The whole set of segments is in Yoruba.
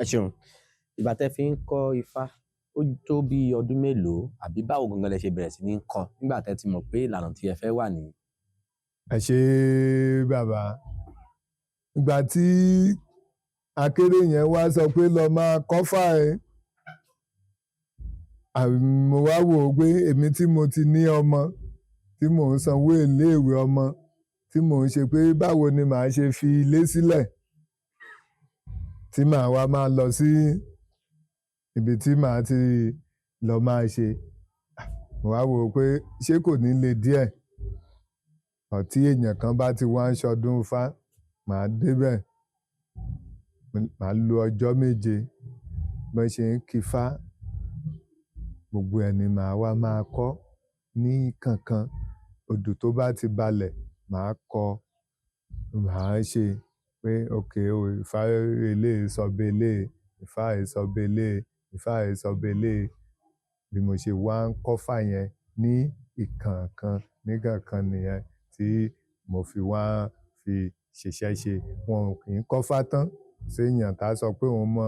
ṣeun. Ìgbà tẹ́ fi ń kọ́ Ifá, ó tó bí ọdún mélòó àbí báwo gangan lẹ ṣe bẹ̀rẹ̀ sí ní kọ́ nígbà tẹ́ ti mọ̀ pé ìlànà tí ẹ fẹ́ wà nìyí? Ẹ ṣé bàbá. Ìgbà tí akéré yẹn wá sọ pé lọ máa kọ́fá ẹ, mo wá wò ó pé èmi tí mo ti ní ọmọ, tí mò ń sanwó iléèwé ọmọ, tí mò ń ṣe pé báwo ni màá ṣe fi ilé sílẹ̀ tí màá wá máa lọ sí ibi tí màá ti lọ máa ṣe. Mo wá wò ó pé ṣé kò ní le díẹ̀. Tí èèyàn kan bá ti wá ń ṣọdún Ifá, màá débẹ̀, màá lo ọjọ́ méje bọ́n ṣe ń kífá. Gbogbo ẹ̀ ni màá wá máa kọ́ ní kankan. Odù tó bá ti balẹ̀, màá kọ́, màá ṣe pé okay o, Ifá eléyìí sọ beléyìí, Ifá yìí sọ beléyìí, Ifá yìí sọ beléyìí. Bí mo ṣe wá ń kọ́fá yẹn ní ìkọ̀ọ̀kan níkọ̀ọ̀kan nìyẹn tí mo fi wá fi ṣiṣẹ́ ṣe. Wọn ò kí ń kọ́fá tán. Séèyàn tá sọ pé òun mọ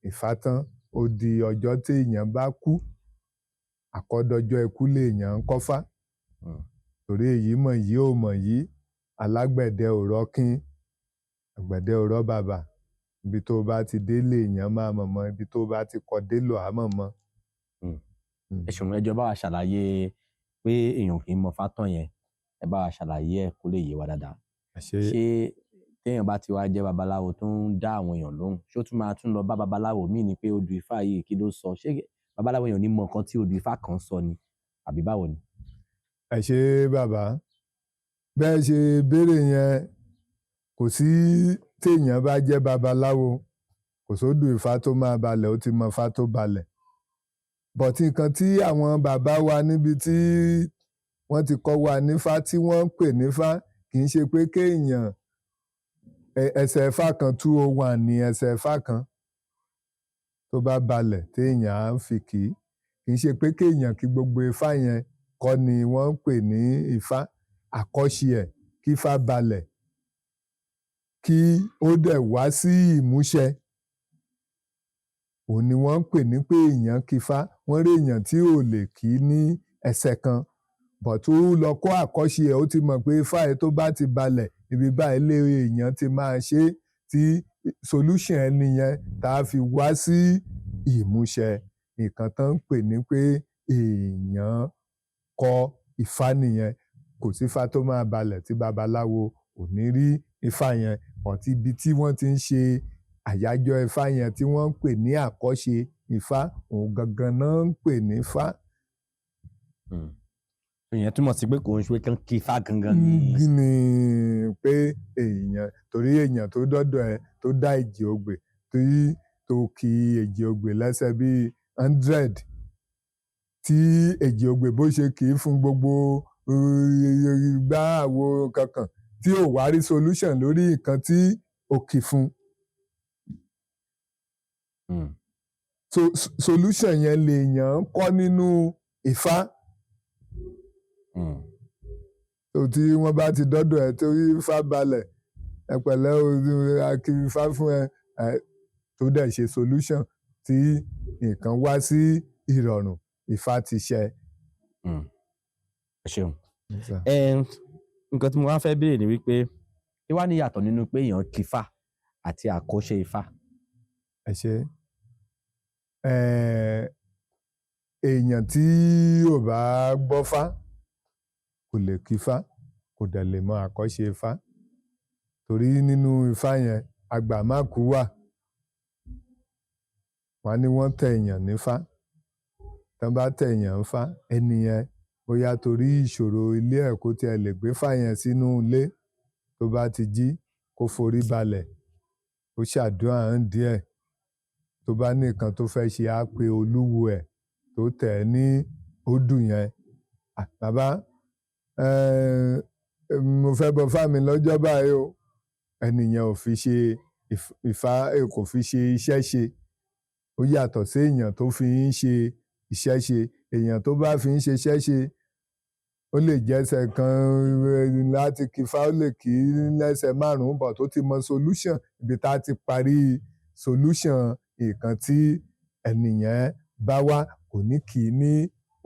Ifá tán, ó di ọjọ́ tí èèyàn bá kú. Àkọ́dọjọ́ ikú lèèyàn ń kọ́fá. Torí èyí mọ̀ yìí ò mọ̀ yìí, alágbẹ̀dẹ ò rọ́kín, àgbẹ̀dẹ ò rọ́ bàbà. Ibi tó bá ti dé lèèyàn máa mọ̀mọ́, ibi tó bá ti kọ dé lò á mọ̀mọ́. Ẹ ṣeun, ẹ jọ̀ọ́ bá wa ṣàlàyé pé èèyàn kì í mọ Ifá tán yẹn, ẹ bá wa ṣàlàyé ẹ̀ kó lè yé wa dáadáa. Ṣé téèyàn bá ti wá jẹ́ babaláwo tó ń dá àwọn èèyàn lóhùn, ṣé ó tún máa tún lọ bá babaláwo míì ni pé odù Ifá yìí kí ló sọ? Ṣé babaláwo yẹn ò ní mọ nǹkan tí odù Ifá kan sọ ni àbí báwo ni? Ẹ ṣé bàbá. Bẹ́ẹ̀ ṣe béèrè yẹn, kò sí téèyàn bá jẹ́ babaláwo, kò sódù Ifá tó máa balẹ̀, ó ti mọ Ifá tó balẹ̀. Bọ̀tí nǹkan tí àwọn bàbá wa níbi tí wọ́n ti kọ́ wa nífá tí wọ́n ń pè nífá, kì í ṣe pé kéèyàn ẹsẹ̀ Ifá kan 201 ní ẹsẹ̀ Ifá kan tó bá balẹ̀ téèyàn á fi kì í. Kì í ṣe pé kéèyàn kí gbogbo Ifá yẹn kọ́ ni wọ́n ń pè ní Ifá. Àkọ́ṣe ẹ̀ kífá balẹ̀, kí ó dẹ̀ wá sí ìmúṣẹ. Òun ni wọ́n ń pè ní pé èèyàn kífá. Wọ́n rí èèyàn tí ò lè kì í ní ẹsẹ̀ kan, but ó lọ kọ́ àkọ́ṣe ẹ̀, ó ti mọ̀ pé Ifá yẹn tó bá ti balẹ̀, ibi báyìí lé èèyàn ti máa ṣe tí solution ẹni yẹn tá a fi wá sí ìmúṣẹ. Nǹkan tán ń pè ní pé èèyàn kọ́ Ifá nìyẹn. Kò sí Ifá tó máa balẹ̀ tí babaláwo ò ní rí Ifá yẹn. But ibi tí wọ́n ti ń ṣe àyájọ́ Ifá yẹn tí wọ́n ń pè ní àkọ́ṣe Ifá, òun gangan náà ń pè ní Ifá. Ìyẹn túmọ̀ sí pé kò ń ṣe pé kán kí Ifá gangan ni. Ni pé èèyàn, torí èèyàn tó dọ́dọ̀ ẹ tó dá Èjì Ogbè, tó ki Èjì Ogbè lẹ́sẹ̀ bíi 100, tí Èjì Ogbè bó ṣe kì í fún gbogbo igbá àwo kankan tí ò wá rí solution lórí nǹkan tí ó kì fún. Solution yẹn lèèyàn ń kọ́ nínú Ifá. Tí wọ́n bá ti dọ́dọ̀ ẹ tó Ifá balẹ̀, ẹ pẹ̀lẹ́ o, a kí Ifá fún ẹ, tó dẹ̀ ṣe solution tí nǹkan wá sí ìrọ̀rùn, Ifá ti ṣẹ. Ẹ ṣeun. Nǹkan tí mo wá fẹ́ béèrè ni wípé kí wá ní ìyàtọ̀ nínú pé èèyàn kífá àti àkọ́ṣe Ifá? Ẹ ṣé. Èèyàn tí ò bá gbọ́fá kò lè kífá, kò dẹ̀ lè mọ àkọ́ṣe Ifá. Torí nínú Ifá yẹn, àgbàmákù wà. Wọ́n á ní wọ́n tẹ èèyàn nífá. Tán bá tẹ èèyàn ńfá, ẹni yẹn bóyá torí ìṣòro ilé ẹ̀ kó tiẹ̀ lè gbéfá yẹn sínú ilé, tó bá ti jí kó forí balẹ̀, kó ṣàdúrà díẹ̀. Tó bá ní nǹkan tó fẹ́ ṣe, á pe olúwo ẹ̀ tó tẹ̀ ẹ́ ní odù yẹn. Bàbá, mo fẹ́ bọfá mi lọ́jọ́ báyìí o. Ẹni yẹn ò fi ṣe Ifá, kò fi ṣe iṣẹ́ ṣe. Ó yàtọ̀ sí èèyàn tó fi ń ṣe iṣẹ́ ṣe. Èèyàn tó bá fi ń ṣe iṣẹ́ ṣe, ó lè jẹ́sẹ̀ kan láti kífá, ó lè kí lẹ́sẹ̀ 5, but tó ti mọ solution ibi tá ti parí solution nǹkan tí ẹnìyẹn bá wá, kò ní kì í ní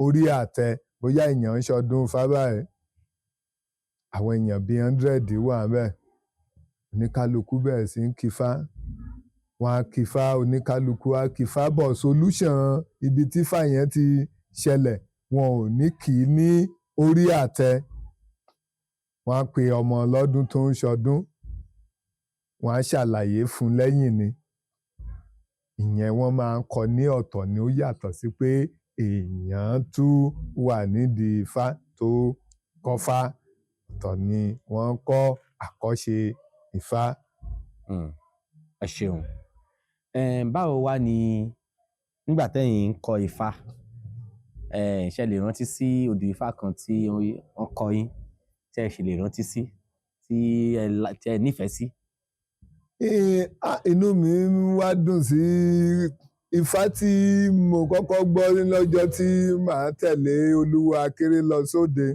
orí àtẹ. Bóyá èèyàn ń ṣọdún Ifá báyìí, àwọn èèyàn bíi 100 wà ńbẹ̀, oníkálukú bẹ̀rẹ̀ sí ń kífá, wọ́n á kífá, oníkálukú á kífá bọ̀ solution ibi tífá yẹn ti ṣẹlẹ̀, wọn ò ní kì í ní orí àtẹ. Wọ́n á pe ọmọ ọlọ́dún tó ń ṣọdún, wọ́n á ṣàlàyé fún un lẹ́yìn ni. Ìyẹn wọ́n máa ń kọ ní ọ̀tọ̀ ni, ó yàtọ̀ sí pé èèyàn tún wà nídìí Ifá tó kọ́fá. Ọ̀tọ̀ ni wọ́n ń kọ́ àkọ́ṣe Ifá. Ẹ ṣeun. Báwo wá ni nígbà tẹ́yin ń kọ́ Ifá, ṣé lè rántí sí odù Ifá kan tí wọ́n kọ́ yín, tí ẹ ṣì lè rántí sí, tí ẹ nífẹ̀ẹ́ sí? Inú mi wá dùn sí Ifá tí mo kọ́kọ́ gbọ́ lọ́jọ́ tí màá tẹ̀lé Olúwo Akéré lọ sóde.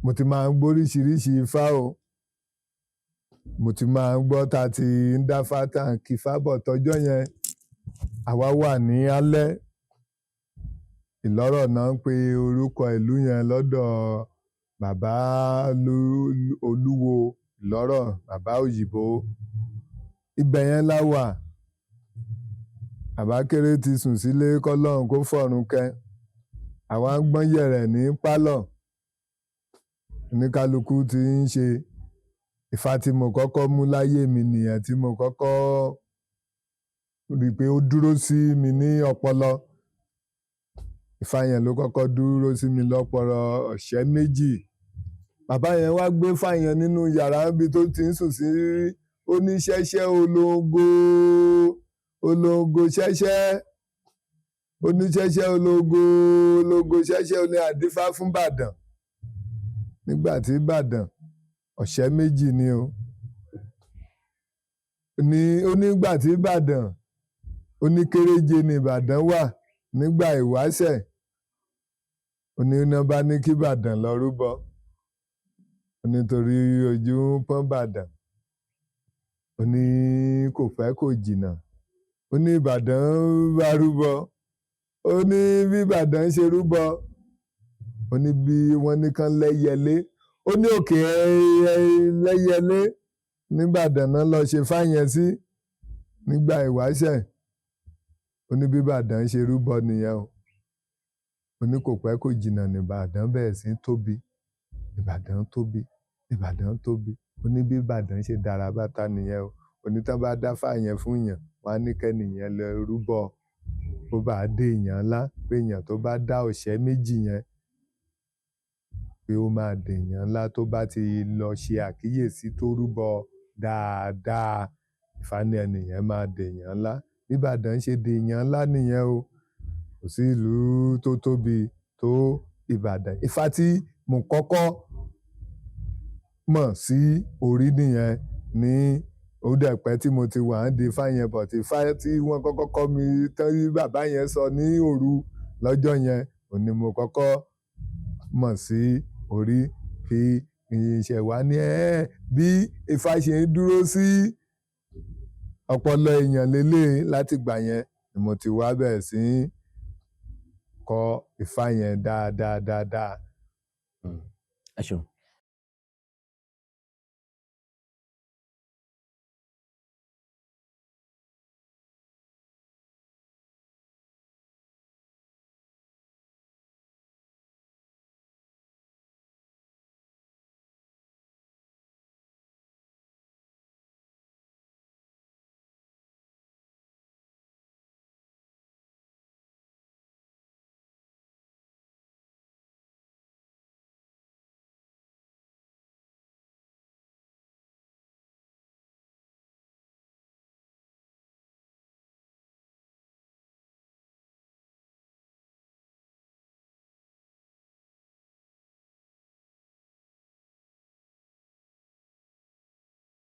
Mo ti máa ń gbóríṣiríṣi Ifá o. Mo ti máa ń gbọ́ tá ti ń dáfá tá ń kífá bọ̀. Tọjọ́ yẹn àwa wà ní Alẹ́. Ìlọ́rọ̀ náà ń pe orúkọ ìlú yẹn lọ́dọ̀ bàbá Olúwo Ìlọ́rọ̀, bàbá Òyìnbó. Ibẹ̀ yẹn la wà. Bàbá Kéré ti sùn sílé kọ́lọ́run kó fọ̀run kẹ́. Àwa ń gbọ́n yẹ̀rẹ̀ ní pálọ̀. Oníkálukú ti ń ṣe. Ifá tí mo kọ́kọ́ mú láyé mi nìyẹn, tí mo kọ́kọ́ rí pé ó dúró sí mi ní ọpọlọ. Ifá yẹn ló kọ́kọ́ dúró sí mi lọ́pọlọ ọ̀sẹ̀ méjì. Bàbá yẹn wá gbé Ifá yẹn nínú yàrá níbi tó ti ń sùn sí. Ó ní ṣẹ́ṣẹ́ ológo, ológo ṣẹ́ṣẹ́. Ó ní ṣẹ́ṣẹ́ ológo, ológo ṣẹ́ṣẹ́, ó ní àdífá fún Ìbàdàn. Nígbà tí Ìbàdàn, ọ̀sẹ̀ méjì ni o. Ó nígbà tí Ìbàdàn, ó ní kéréje ni Ìbàdàn wà nígbà ìwáṣẹ̀. Ó ní iná bá ní kí Ìbàdàn lọ rúbọ. Ó ní torí ojú ń pọ́n Ìbàdàn. Ó ní kò pẹ́ kò jìnnà. Ó ní Ìbàdàn bá rúbọ. Ó ní bí Ìbàdàn ṣe rúbọ. Ó ní bí wọ́n ní kán lẹ́yẹlé. Ó ní òkè lẹ́yẹlé níbàdàn náà lọ ṣe fáyẹn sí nígbà ìwáṣẹ̀. Ó ní bí Ìbàdàn ṣe rúbọ nìyẹn o. Ó ní kò pẹ́ kò jìnnà ní Ìbàdàn bẹ̀rẹ̀ sí tóbi. Ìbàdàn tóbi, Ìbàdàn tóbi. Ó ní bí Ìbàdàn ṣe dára bátá nìyẹn o. Ó ní tán bá dá fáyẹn fún yàn, wọ́n á ní kẹ́nìyẹn lọ rúbọ. Ó bá dé èèyàn ńlá, pé èèyàn tó bá dá ọ̀sẹ̀ méjì yẹn, pé ó máa dèèyàn ńlá tó bá ti lọ ṣe àkíyèsí tó rúbọ dáadáa. Ifá ní ẹnìyẹn máa dèèyàn ńlá. Bí Ìbàdàn ṣe dèèyàn ńlá nìyẹn o. Kò sí ìlú tó tóbi tó Ìbàdàn. Ifá tí mo kọ́kọ́ mọ̀ sí orí nìyẹn ní ó dẹ̀ pẹ́ tí mo ti wà ń di Ifá yẹn bọ̀. Tí Ifá tí wọ́n kọ́kọ́ kọ́ mi tán tí bàbá yẹn sọ ní òru lọ́jọ́ yẹn, òun ni mo kọ́kọ́ mọ̀ sí orí. Fi ìṣẹ̀ wá ní bí Ifá ṣe ń dúró sí ọpọlọ èèyàn lélẹ̀ láti gbà yẹn ni mo ti wá bẹ̀rẹ̀ sí kọ́ Ifá yẹn dáadáa. Ẹ ṣeun.